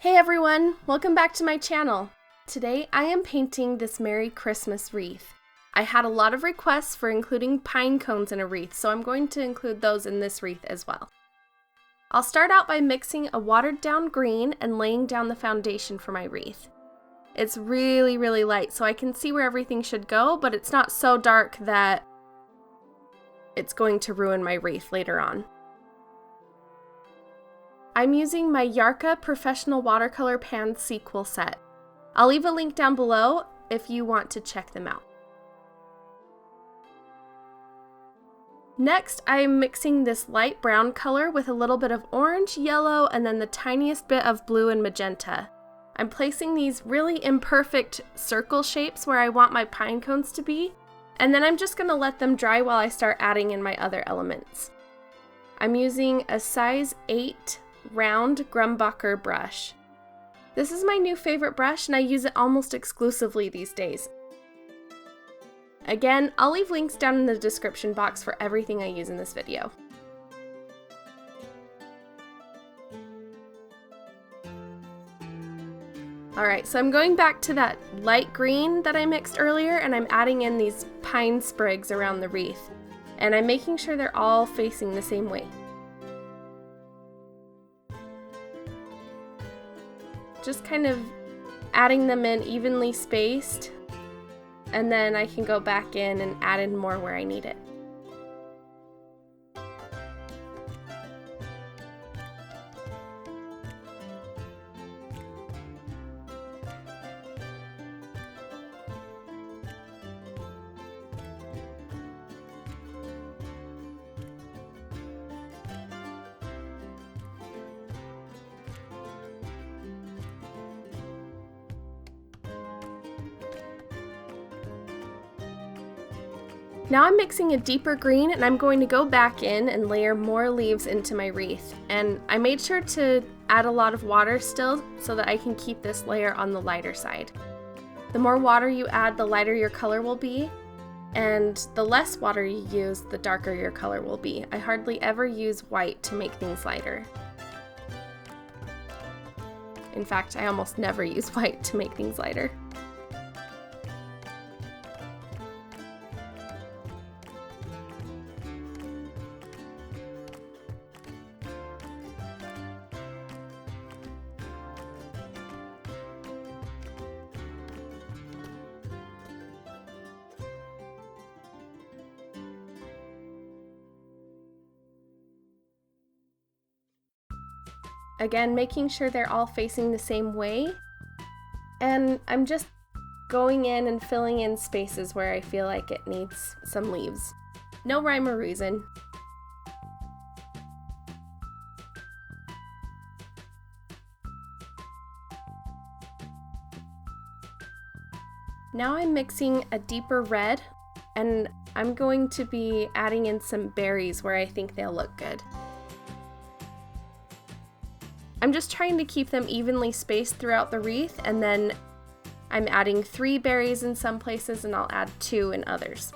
Hey everyone, welcome back to my channel. Today I am painting this Merry Christmas wreath. I had a lot of requests for including pine cones in a wreath, so I'm going to include those in this wreath as well. I'll start out by mixing a watered down green and laying down the foundation for my wreath. It's really light, so I can see where everything should go, but it's not so dark that it's going to ruin my wreath later on. I'm using my Yarka Professional Watercolor Pan Sequel set. I'll leave a link down below if you want to check them out. Next, I'm mixing this light brown color with a little bit of orange, yellow, and then the tiniest bit of blue and magenta. I'm placing these really imperfect circle shapes where I want my pine cones to be, and then I'm just going to let them dry while I start adding in my other elements. I'm using a size 8 round Grumbacher brush. This is my new favorite brush and I use it almost exclusively these days. Again, I'll leave links down in the description box for everything I use in this video. Alright, so I'm going back to that light green that I mixed earlier and I'm adding in these pine sprigs around the wreath. And I'm making sure they're all facing the same way. Just kind of adding them in evenly spaced, and then I can go back in and add in more where I need it. Now I'm mixing a deeper green and I'm going to go back in and layer more leaves into my wreath. And I made sure to add a lot of water still so that I can keep this layer on the lighter side. The more water you add, the lighter your color will be, and the less water you use, the darker your color will be. I hardly ever use white to make things lighter. In fact, I almost never use white to make things lighter. Again, making sure they're all facing the same way. And I'm just going in and filling in spaces where I feel like it needs some leaves. No rhyme or reason. Now I'm mixing a deeper red, and I'm going to be adding in some berries where I think they'll look good. I'm just trying to keep them evenly spaced throughout the wreath, and then I'm adding 3 berries in some places and I'll add 2 in others.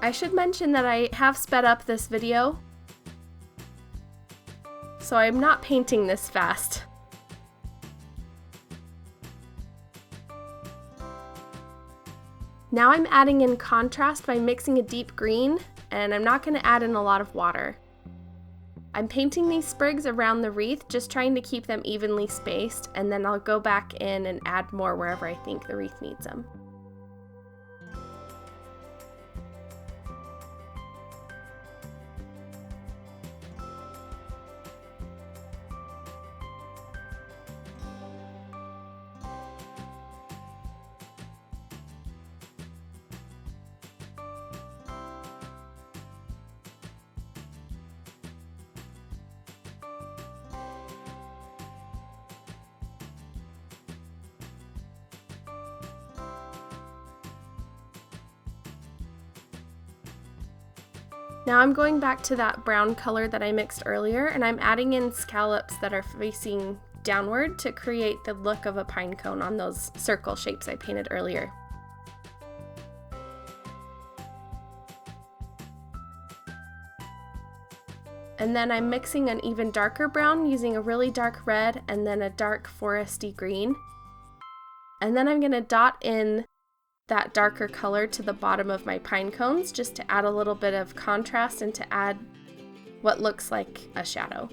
I should mention that I have sped up this video, so I'm not painting this fast. Now I'm adding in contrast by mixing a deep green, and I'm not going to add in a lot of water. I'm painting these sprigs around the wreath, just trying to keep them evenly spaced, and then I'll go back in and add more wherever I think the wreath needs them. Now I'm going back to that brown color that I mixed earlier, and I'm adding in scallops that are facing downward to create the look of a pine cone on those circle shapes I painted earlier. And then I'm mixing an even darker brown using a really dark red and then a dark foresty green. And then I'm going to dot in that darker color to the bottom of my pine cones just to add a little bit of contrast and to add what looks like a shadow.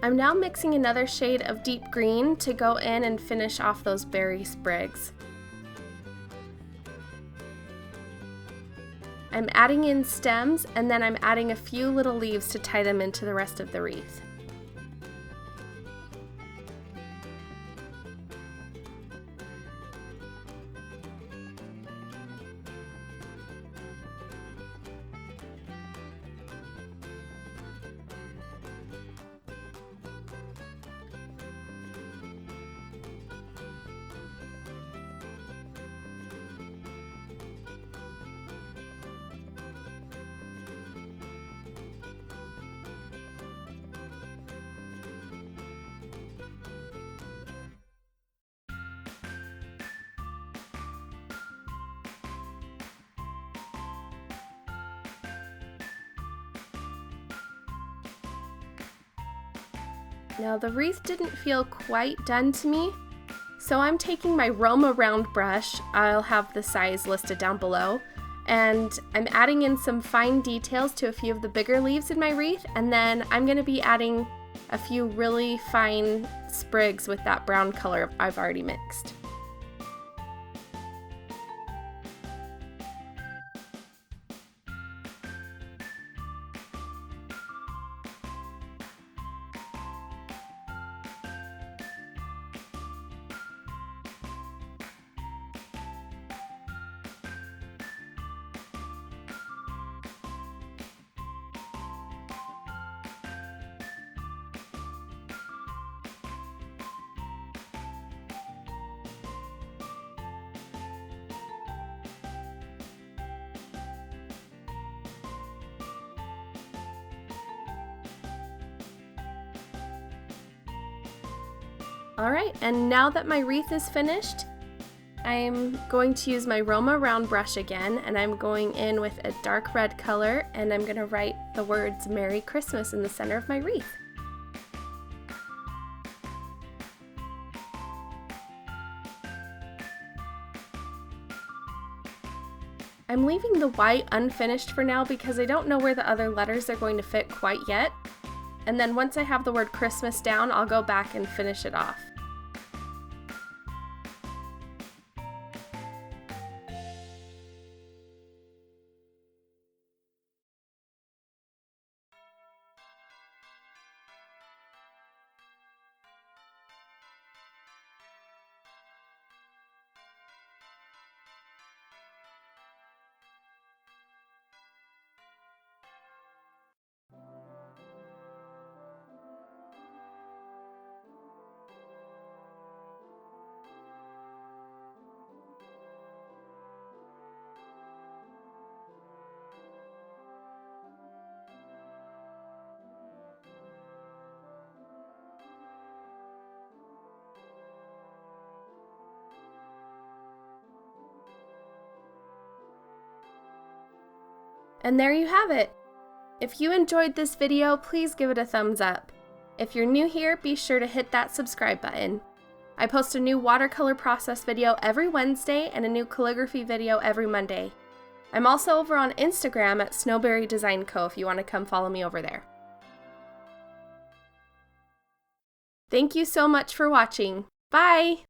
I'm now mixing another shade of deep green to go in and finish off those berry sprigs. I'm adding in stems, and then I'm adding a few little leaves to tie them into the rest of the wreath. Now the wreath didn't feel quite done to me, so I'm taking my Roma Round brush, I'll have the size listed down below, and I'm adding in some fine details to a few of the bigger leaves in my wreath, and then I'm going to be adding a few really fine sprigs with that brown color I've already mixed. Alright, and now that my wreath is finished, I'm going to use my Roma Round brush again, and I'm going in with a dark red color, and I'm going to write the words Merry Christmas in the center of my wreath. I'm leaving the white unfinished for now because I don't know where the other letters are going to fit quite yet. And then once I have the word Christmas down, I'll go back and finish it off. And there you have it! If you enjoyed this video, please give it a thumbs up. If you're new here, be sure to hit that subscribe button. I post a new watercolor process video every Wednesday and a new calligraphy video every Monday. I'm also over on Instagram at Snowberry Design Co. if you want to come follow me over there. Thank you so much for watching. Bye!